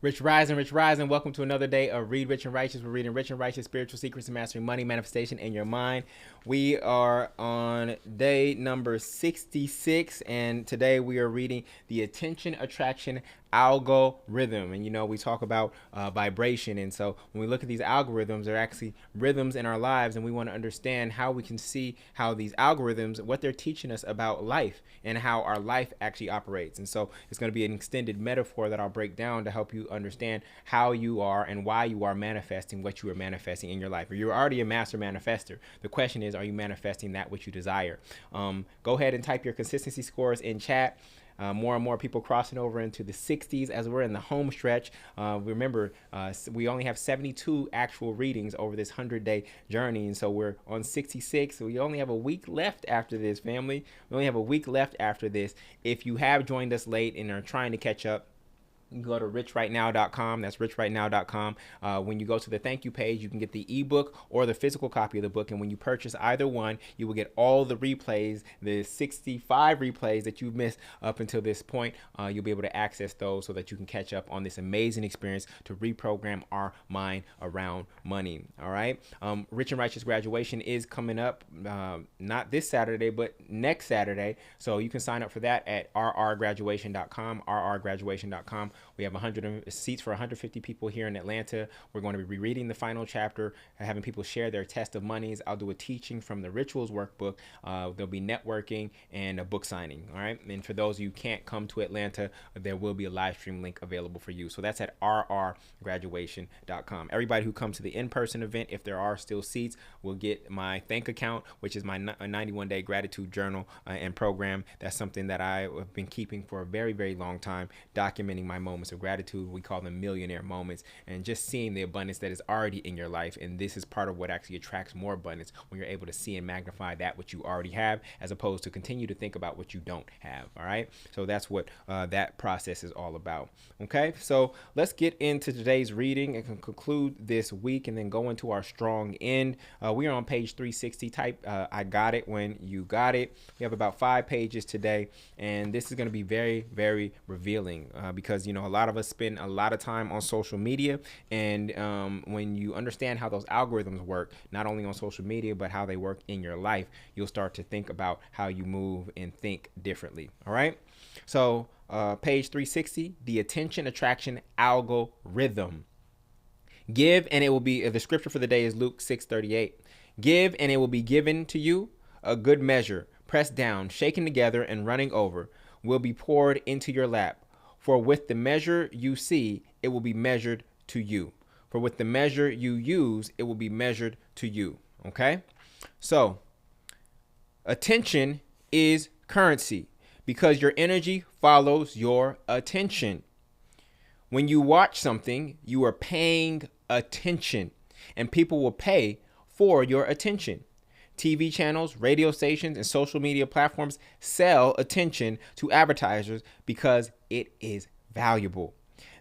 Rich Rising. Welcome to another day of Read Rich and Righteous. We're reading Rich and Righteous, Spiritual Secrets and Mastering Money, Manifestation in Your Mind. We are on day number 66, and today we are reading the Attention Attraction Algo-Rhythm. And we talk about vibration, and so when we look at these algorithms, they're actually rhythms in our lives, and we want to understand how we can see how these algorithms, what they're teaching us about life and how our life actually operates. And so it's going to be an extended metaphor that I'll break down to help you understand how you are and why you are manifesting what you are manifesting in your life. Or you're already a master manifester. The question is, are you manifesting that which you desire? Go ahead and type your consistency scores in chat. More and more people crossing over into the 60s as we're in the home stretch. Remember, we only have 72 actual readings over this 100-day journey, and so we're on 66. So we only have a week left after this, family. We only have a week left after this. If you have joined us late and are trying to catch up, you can go to richrightnow.com. That's richrightnow.com. When you go to the thank you page, you can get the ebook or the physical copy of the book. And when you purchase either one, you will get all the replays, the 65 replays that you've missed up until this point. You'll be able to access those so that you can catch up on this amazing experience to reprogram our mind around money. All right. Rich and Righteous graduation is coming up, not this Saturday, but next Saturday. So you can sign up for that at rrgraduation.com, rrgraduation.com. We have 100 seats for 150 people here in Atlanta. We're going to be rereading the final chapter, having people share their test of monies. I'll do a teaching from the rituals workbook. There'll be networking and a book signing. All right. And for those of you who can't come to Atlanta, there will be a live stream link available for you. So that's at rrgraduation.com. Everybody who comes to the in-person event, if there are still seats, will get my thank account, which is my 91-day gratitude journal and program. That's something that I have been keeping for a very, very long time, documenting my moments of gratitude. We call them millionaire moments, and just seeing the abundance that is already in your life. And this is part of what actually attracts more abundance, when you're able to see and magnify that which you already have, as opposed to continue to think about what you don't have. All right. So that's what that process is all about. Okay. So let's get into today's reading and conclude this week and then go into our strong end. We are on page 360. Type I got it when you got it. We have about 5 pages today, and this is going to be very, very revealing because a lot of us spend a lot of time on social media, and when you understand how those algorithms work, not only on social media but how they work in your life, you'll start to think about how you move and think differently. All right. So page 360, the attention attraction algorithm. Give and it will be, the scripture for the day is Luke 6:38. Give and it will be given to you, a good measure, pressed down, shaken together, and running over, will be poured into your lap. For with the measure you see, it will be measured to you. For with the measure you use, it will be measured to you. Okay? So, attention is currency because your energy follows your attention. When you watch something, you are paying attention, and people will pay for your attention. TV channels, radio stations, and social media platforms sell attention to advertisers because it is valuable.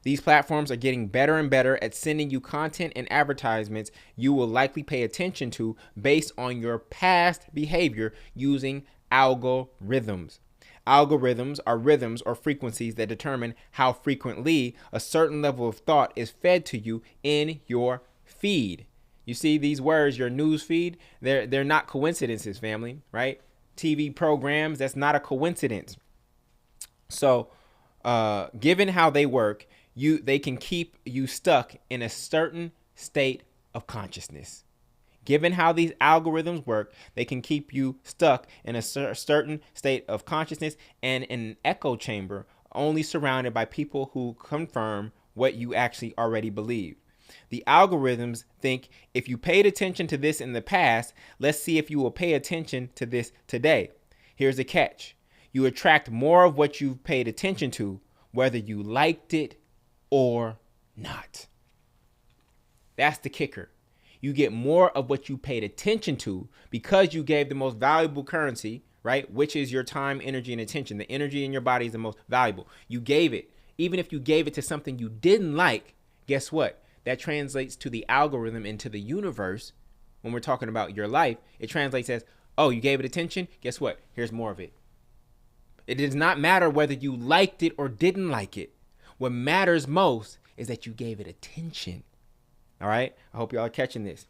These platforms are getting better and better at sending you content and advertisements you will likely pay attention to based on your past behavior using algorithms. Algorithms are rhythms or frequencies that determine how frequently a certain level of thought is fed to you in your feed. You see these words, your news feed, they're not coincidences, family, right? TV programs, that's not a coincidence. So, given how they work, they can keep you stuck in a certain state of consciousness. Given how these algorithms work, they can keep you stuck in a certain state of consciousness and in an echo chamber, only surrounded by people who confirm what you actually already believe. The algorithms think, if you paid attention to this in the past, let's see if you will pay attention to this today. Here's the catch. You attract more of what you've paid attention to, whether you liked it or not. That's the kicker. You get more of what you paid attention to because you gave the most valuable currency, right? Which is your time, energy, and attention. The energy in your body is the most valuable. You gave it. Even if you gave it to something you didn't like, guess what? That translates to the algorithm into the universe. When we're talking about your life, it translates as, oh, you gave it attention? Guess what? Here's more of it. It does not matter whether you liked it or didn't like it. What matters most is that you gave it attention. All right? I hope y'all are catching this.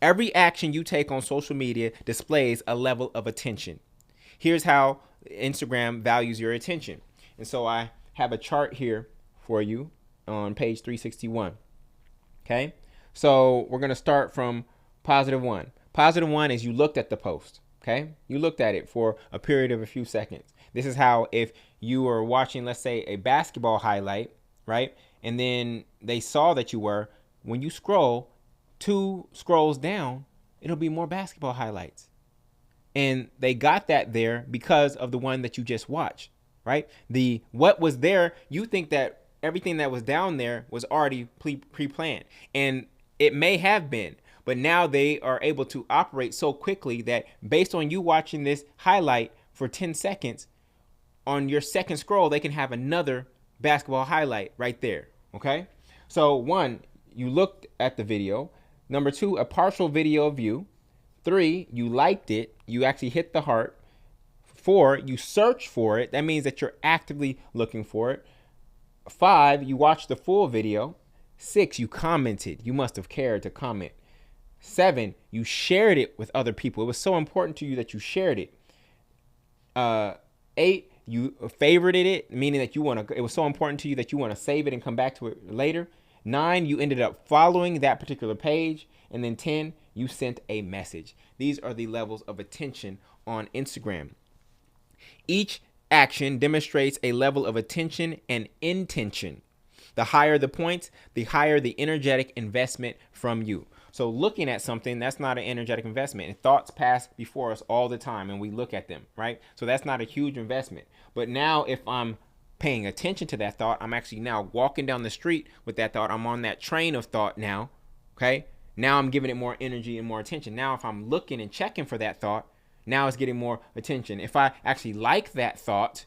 Every action you take on social media displays a level of attention. Here's how Instagram values your attention. And so I have a chart here for you on page 361. Okay? So we're going to start from +1. +1 is you looked at the post. Okay? You looked at it for a period of a few seconds. This is how if you were watching, let's say, a basketball highlight, right? And then they saw that you were, when you scroll, 2 scrolls down, it'll be more basketball highlights. And they got that there because of the one that you just watched, right? What was there, you think that everything that was down there was already pre-planned. And it may have been, but now they are able to operate so quickly that based on you watching this highlight for 10 seconds, on your second scroll, they can have another basketball highlight right there, okay? So 1, you looked at the video. Number 2, a partial video view. 3, you liked it. You actually hit the heart. 4, you search for it. That means that you're actively looking for it. 5, you watched the full video. 6, you commented. You must have cared to comment. 7, you shared it with other people. It was so important to you that you shared it. 8, you favorited it, meaning that it was so important to you that you want to save it and come back to it later. 9, you ended up following that particular page. And then 10, you sent a message. These are the levels of attention on Instagram. Each action demonstrates a level of attention and intention. The higher the points, the higher the energetic investment from you. So looking at something, that's not an energetic investment. And thoughts pass before us all the time and we look at them, right? So that's not a huge investment. But now if I'm paying attention to that thought, I'm actually now walking down the street with that thought. I'm on that train of thought now, okay? Now I'm giving it more energy and more attention. Now if I'm looking and checking for that thought, now it's getting more attention. If I actually like that thought,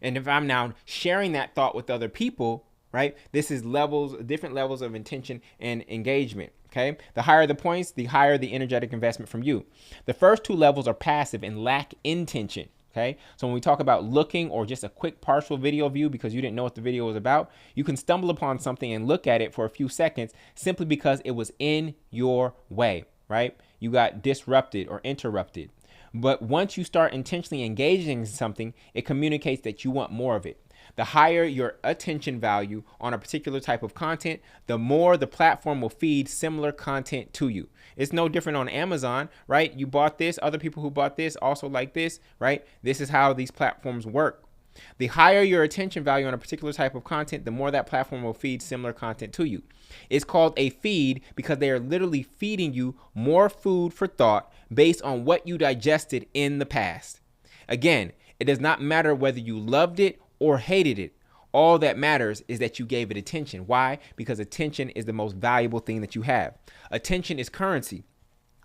and if I'm now sharing that thought with other people, right? This is different levels of intention and engagement, okay? The higher the points, the higher the energetic investment from you. The first 2 levels are passive and lack intention. Okay, so when we talk about looking or just a quick partial video view because you didn't know what the video was about, you can stumble upon something and look at it for a few seconds simply because it was in your way, right? You got disrupted or interrupted. But once you start intentionally engaging in something, it communicates that you want more of it. The higher your attention value on a particular type of content, the more the platform will feed similar content to you. It's no different on Amazon, right? You bought this, other people who bought this also like this, right? This is how these platforms work. The higher your attention value on a particular type of content, the more that platform will feed similar content to you. It's called a feed because they are literally feeding you more food for thought based on what you digested in the past. Again, it does not matter whether you loved it or hated it. All that matters is that you gave it attention. Why? Because attention is the most valuable thing that you have. Attention is currency.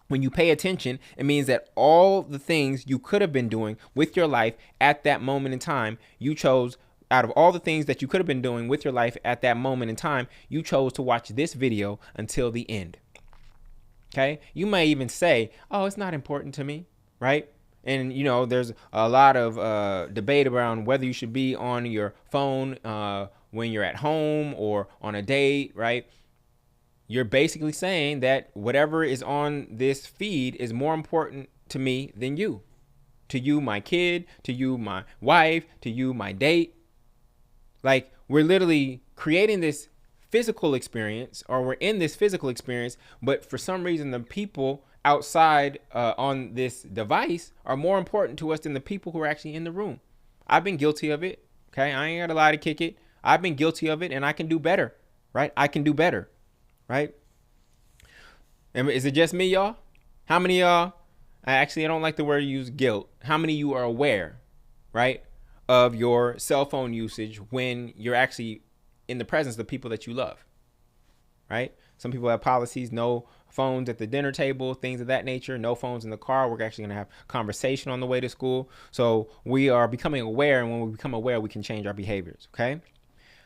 When you pay attention, it means that all the things you could have been doing with your life at that moment in time, you chose, out of all the things that you could have been doing with your life at that moment in time, you chose to watch this video until the end. Okay? You may even say, oh, it's not important to me, right? And, you know, there's a lot of debate around whether you should be on your phone when you're at home or on a date, right? You're basically saying that whatever is on this feed is more important to me than you. To you, my kid, to you, my wife, to you, my date. Like, we're literally creating this physical experience, or we're in this physical experience, but for some reason the people outside on this device are more important to us than the people who are actually in the room. I've been guilty of it. Okay, I ain't got a lie to kick it. I've been guilty of it, and I can do better, right? I can do better, right? And is it just me, y'all? How many of y'all, I don't like the word use guilt. How many of you are aware, right, of your cell phone usage when you're actually in the presence of the people that you love, right? Some people have policies, no phones at the dinner table, things of that nature, no phones in the car. We're actually going to have conversation on the way to school. So we are becoming aware, and when we become aware, we can change our behaviors, okay?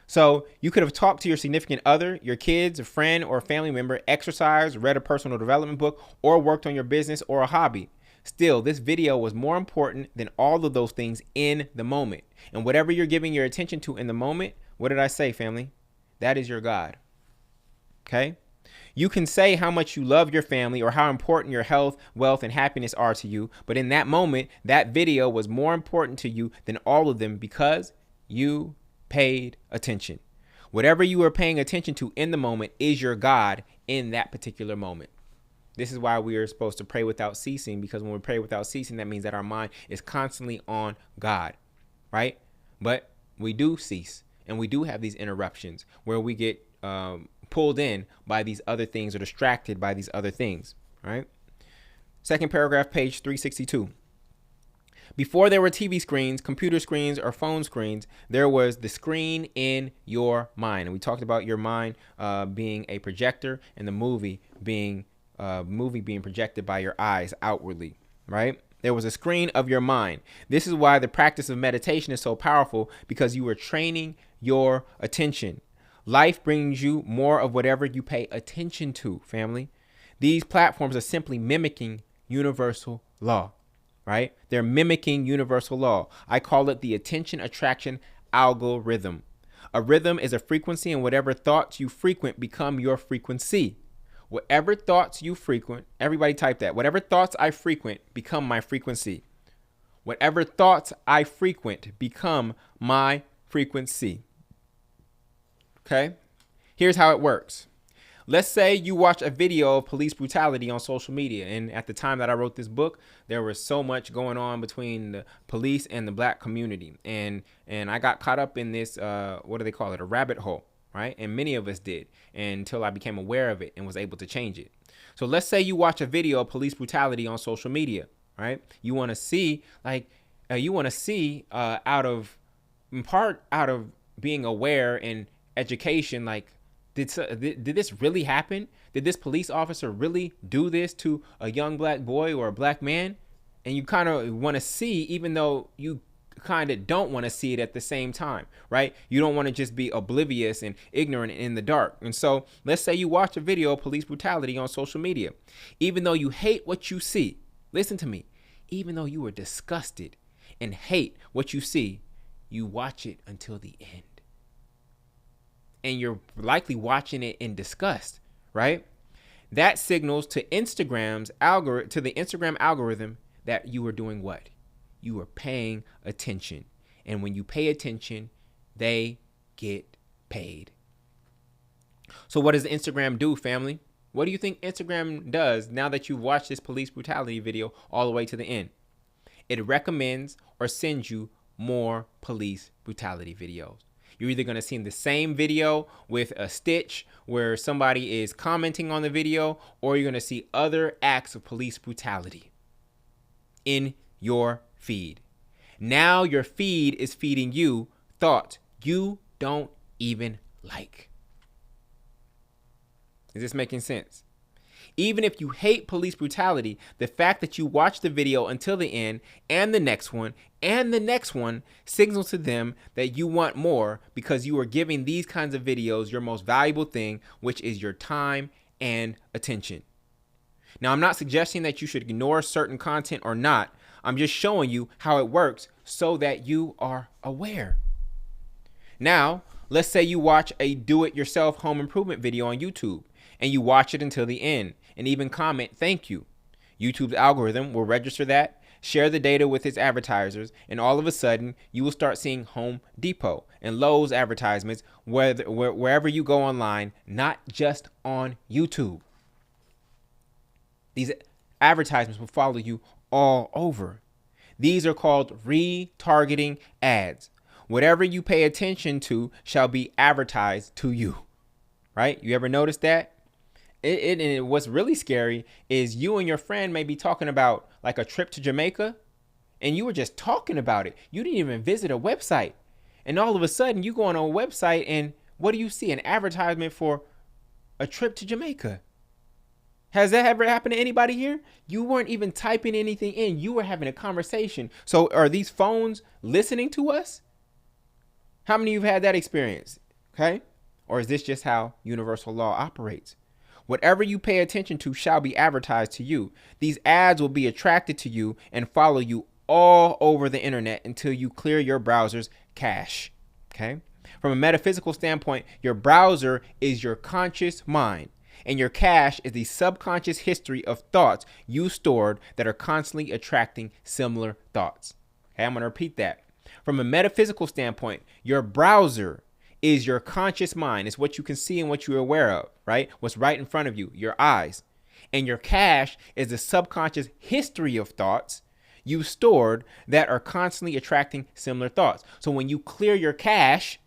So you could have talked to your significant other, your kids, a friend, or a family member, exercised, read a personal development book, or worked on your business or a hobby. Still, this video was more important than all of those things in the moment. And whatever you're giving your attention to in the moment, what did I say, family? that is your God. Okay? You can say how much you love your family or how important your health, wealth, and happiness are to you, but in that moment, that video was more important to you than all of them because you paid attention. Whatever you are paying attention to in the moment is your God in that particular moment. This is why we are supposed to pray without ceasing, because when we pray without ceasing, that means that our mind is constantly on God, right? But we do cease, and we do have these interruptions where we get pulled in by these other things or distracted by these other things, right? Second paragraph, page 362. Before there were TV screens, computer screens, or phone screens, there was the screen in your mind. And we talked about your mind being a projector and the movie being projected by your eyes outwardly, right? There was a screen of your mind. This is why the practice of meditation is so powerful, because you are training your attention. Life brings you more of whatever you pay attention to, family. These platforms are simply mimicking universal law, right? They're mimicking universal law. I call it the attention attraction algorithm. A rhythm is a frequency, and whatever thoughts you frequent become your frequency. Whatever thoughts you frequent, everybody type that. Whatever thoughts I frequent become my frequency. Whatever thoughts I frequent become my frequency. Okay? Here's how it works. Let's say you watch a video of police brutality on social media. And at the time that I wrote this book, there was so much going on between the police and the black community. And I got caught up in this, what do they call it? A rabbit hole, right? And many of us did, until I became aware of it and was able to change it. So let's say you watch a video of police brutality on social media, right? You want to see, out of being aware and education, like, did this really happen? Did this police officer really do this to a young black boy or a black man? And you kind of want to see, even though you kind of don't want to see it at the same time, right? You don't want to just be oblivious and ignorant in the dark. And so let's say you watch a video of police brutality on social media. Even though you hate what you see, listen to me, even though you are disgusted and hate what you see, you watch it until the end. And you're likely watching it in disgust, right? That signals to the Instagram algorithm that you are doing what? You are paying attention. And when you pay attention, they get paid. So what does Instagram do, family? What do you think Instagram does now that you've watched this police brutality video all the way to the end? It recommends or sends you more police brutality videos. You're either going to see the same video with a stitch where somebody is commenting on the video, or you're going to see other acts of police brutality in your feed. Now your feed is feeding you thoughts you don't even like. Is this making sense? Even if you hate police brutality, the fact that you watch the video until the end and the next one and the next one signals to them that you want more, because you are giving these kinds of videos your most valuable thing, which is your time and attention. Now, I'm not suggesting that you should ignore certain content or not. I'm just showing you how it works so that you are aware. Now, let's say you watch a do-it-yourself home improvement video on YouTube and you watch it until the end and even comment, "Thank you." YouTube's algorithm will register that, share the data with its advertisers, and all of a sudden you will start seeing Home Depot and Lowe's advertisements wherever you go online, not just on YouTube. These advertisements will follow you all over. These are called retargeting ads. Whatever you pay attention to shall be advertised to you, right? You ever notice that? And what's really scary is you and your friend may be talking about like a trip to Jamaica, and you were just talking about it. You didn't even visit a website. And all of a sudden you go on a website and what do you see? An advertisement for a trip to Jamaica. Has that ever happened to anybody here? You weren't even typing anything in. You were having a conversation. So are these phones listening to us? How many of you have had that experience? Okay. Or is this just how universal law operates? Whatever you pay attention to shall be advertised to you. These ads will be attracted to you and follow you all over the internet until you clear your browser's cache. Okay. From a metaphysical standpoint, your browser is your conscious mind, and your cache is the subconscious history of thoughts you stored that are constantly attracting similar thoughts. Okay, I'm going to repeat that. From a metaphysical standpoint, your browser is your conscious mind. It's what you can see and what you're aware of, right? What's right in front of you, your eyes. And your cache is the subconscious history of thoughts you stored that are constantly attracting similar thoughts. So when you clear your cache,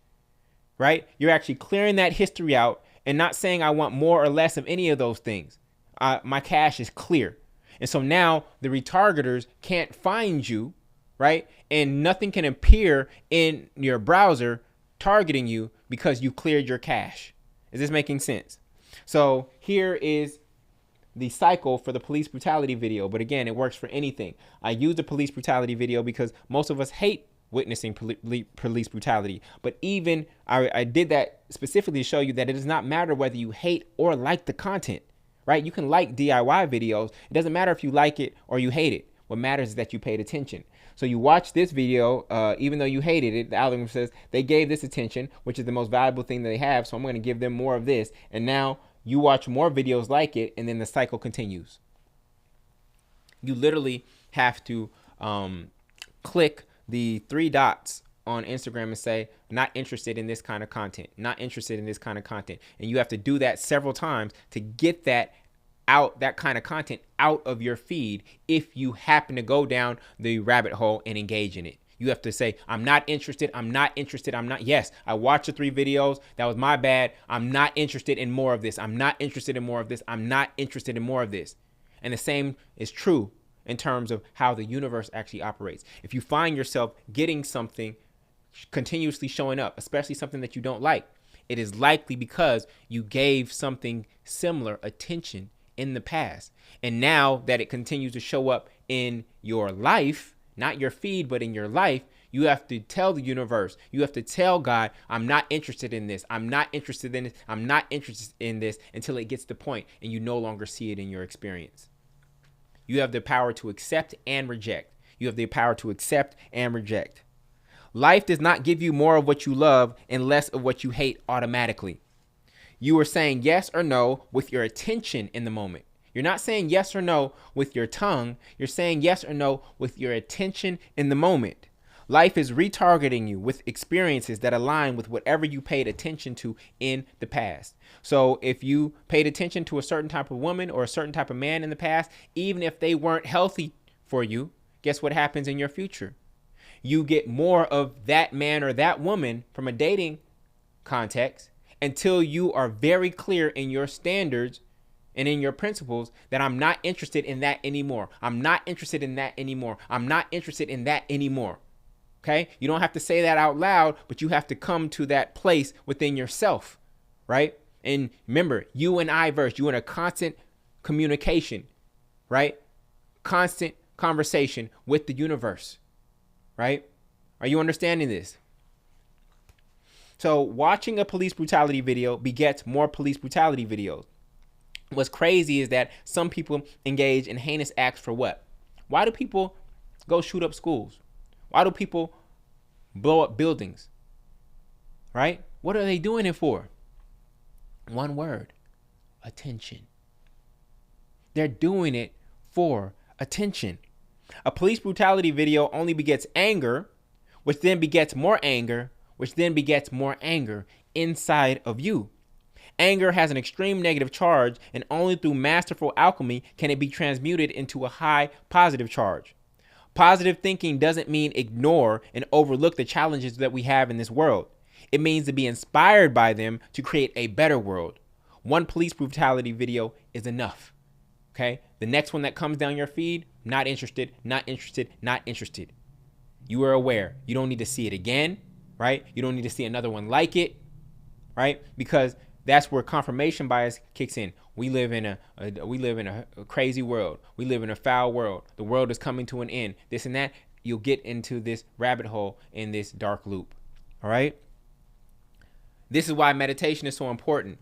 right, you're actually clearing that history out and not saying I want more or less of any of those things. My cache is clear. And so now the retargeters can't find you, right? And nothing can appear in your browser targeting you because you cleared your cache. Is this making sense? So here is the cycle for the police brutality video. But again, it works for anything. I use the police brutality video because most of us hate witnessing police brutality. But even I did that specifically to show you that it does not matter whether you hate or like the content, right? You can like DIY videos. It doesn't matter if you like it or you hate it. What matters is that you paid attention. So you watch this video, even though you hated it, the algorithm says they gave this attention, which is the most valuable thing they have. So I'm going to give them more of this. And now you watch more videos like it, and then the cycle continues. You literally have to click the 3 dots on Instagram and say, not interested in this kind of content, not interested in this kind of content. And you have to do that several times to get that out, that kind of content out of your feed if you happen to go down the rabbit hole and engage in it. You have to say, I'm not interested. I'm not interested. I'm not. Yes, I watched the 3 videos. That was my bad. I'm not interested in more of this. I'm not interested in more of this. I'm not interested in more of this. And the same is true in terms of how the universe actually operates. If you find yourself getting something continuously showing up, especially something that you don't like, it is likely because you gave something similar attention in the past. And now that it continues to show up in your life, not your feed, but in your life, you have to tell the universe, you have to tell God, I'm not interested in this. I'm not interested in this. I'm not interested in this until it gets to the point and you no longer see it in your experience. You have the power to accept and reject. You have the power to accept and reject. Life does not give you more of what you love and less of what you hate automatically. You are saying yes or no with your attention in the moment. You're not saying yes or no with your tongue. You're saying yes or no with your attention in the moment. Life is retargeting you with experiences that align with whatever you paid attention to in the past. So if you paid attention to a certain type of woman or a certain type of man in the past, even if they weren't healthy for you, guess what happens in your future? You get more of that man or that woman from a dating context until you are very clear in your standards and in your principles that I'm not interested in that anymore. I'm not interested in that anymore. I'm not interested in that anymore. Okay? You don't have to say that out loud, but you have to come to that place within yourself, right? And remember, you and I verse, you in a constant communication, right? Constant conversation with the universe, right? Are you understanding this? So watching a police brutality video begets more police brutality videos. What's crazy is that some people engage in heinous acts for what? Why do people go shoot up schools? Why do people blow up buildings? Right? What are they doing it for? One word: attention. They're doing it for attention. A police brutality video only begets anger, which then begets more anger, which then begets more anger inside of you. Anger has an extreme negative charge, and only through masterful alchemy can it be transmuted into a high positive charge. Positive thinking doesn't mean ignore and overlook the challenges that we have in this world. It means to be inspired by them to create a better world. One police brutality video is enough. Okay? The next one that comes down your feed, not interested, not interested, not interested. You are aware. You don't need to see it again, right? You don't need to see another one like it, right? Because that's where confirmation bias kicks in. We live in a crazy world. We live in a foul world. The world is coming to an end. This and that. You'll get into this rabbit hole in this dark loop. All right. This is why meditation is so important.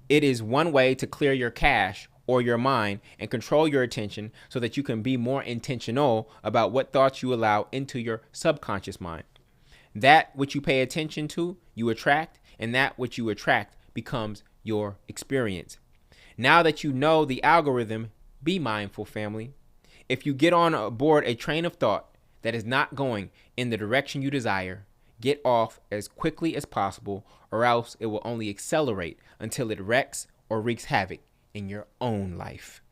It is one way to clear your cache or your mind and control your attention so that you can be more intentional about what thoughts you allow into your subconscious mind. That which you pay attention to, you attract, and that which you attract becomes your experience. Now that you know the algorithm, be mindful, family. If you get on board a train of thought that is not going in the direction you desire, get off as quickly as possible, or else it will only accelerate until it wrecks or wreaks havoc in your own life.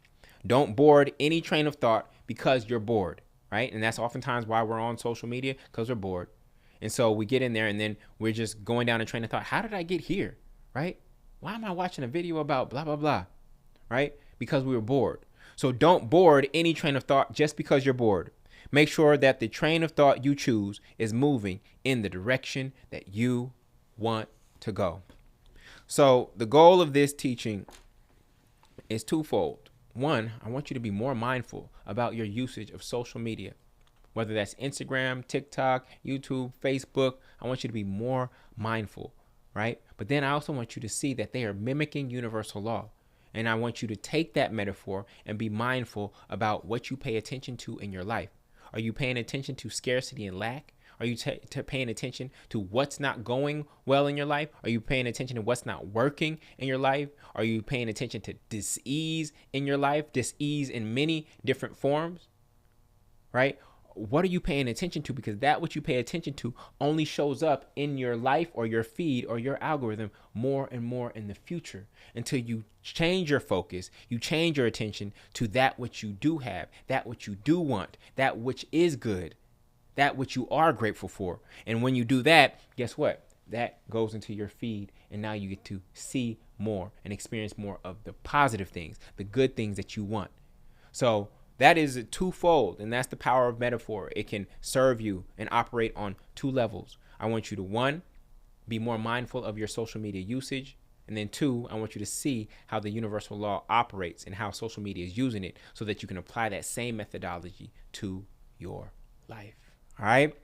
Don't board any train of thought because you're bored, right? And that's oftentimes why we're on social media, because we're bored. And so we get in there and then we're just going down a train of thought. How did I get here, right? Why am I watching a video about blah, blah, blah, right? Because we were bored. So don't board any train of thought just because you're bored. Make sure that the train of thought you choose is moving in the direction that you want to go. So the goal of this teaching is twofold. One, I want you to be more mindful about your usage of social media, whether that's Instagram, TikTok, YouTube, Facebook. I want you to be more mindful, right? But then I also want you to see that they are mimicking universal law. And I want you to take that metaphor and be mindful about what you pay attention to in your life. Are you paying attention to scarcity and lack? Are you paying attention to what's not going well in your life? Are you paying attention to what's not working in your life? Are you paying attention to dis-ease in your life? Dis-ease in many different forms, right? What are you paying attention to? Because that what you pay attention to only shows up in your life or your feed or your algorithm more and more in the future, until you change your focus, you change your attention to that which you do have, that which you do want, that which is good, that which you are grateful for. And when you do that, guess what? That goes into your feed, and now you get to see more and experience more of the positive things, the good things that you want. So that is a twofold, and that's the power of metaphor. It can serve you and operate on two levels. I want you to, one, be more mindful of your social media usage. And then two, I want you to see how the universal law operates and how social media is using it, so that you can apply that same methodology to your life. All right.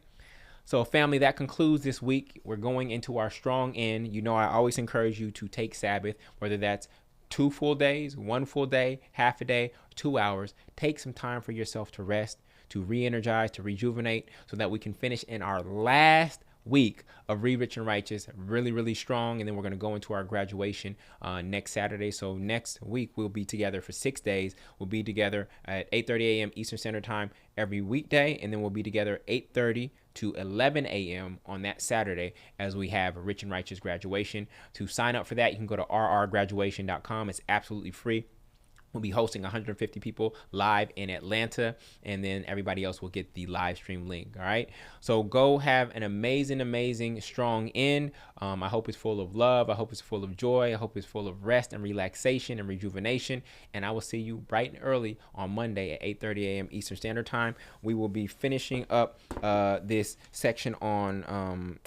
So family, that concludes this week. We're going into our strong end. You know, I always encourage you to take Sabbath, whether that's 2 full days, 1 full day, half a day, 2 hours. Take some time for yourself to rest, to re-energize, to rejuvenate, so that we can finish in our last week of Read Rich and Righteous really, really strong. And then we're going to go into our graduation next Saturday. So next week we'll be together for 6 days. We'll be together at 8:30 a.m. Eastern Standard Time every weekday, and then we'll be together 8:30 to 11 a.m. on that Saturday as we have a Rich and Righteous graduation. To sign up for that, you can go to rrgraduation.com. It's absolutely free. We'll be hosting 150 people live in Atlanta, and then everybody else will get the live stream link. All right. So go have an amazing, amazing, strong end. I hope it's full of love. I hope it's full of joy. I hope it's full of rest and relaxation and rejuvenation. And I will see you bright and early on Monday at 8:30 a.m. Eastern Standard Time. We will be finishing up this section on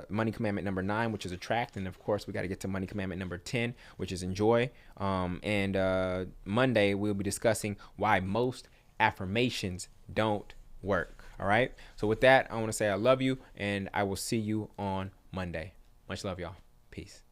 money commandment number 9, which is attract. And of course, we got to get to money commandment number 10, which is enjoy. Monday, we'll be discussing why most affirmations don't work. All right. So with that, I want to say I love you, and I will see you on Monday. Much love, y'all. Peace.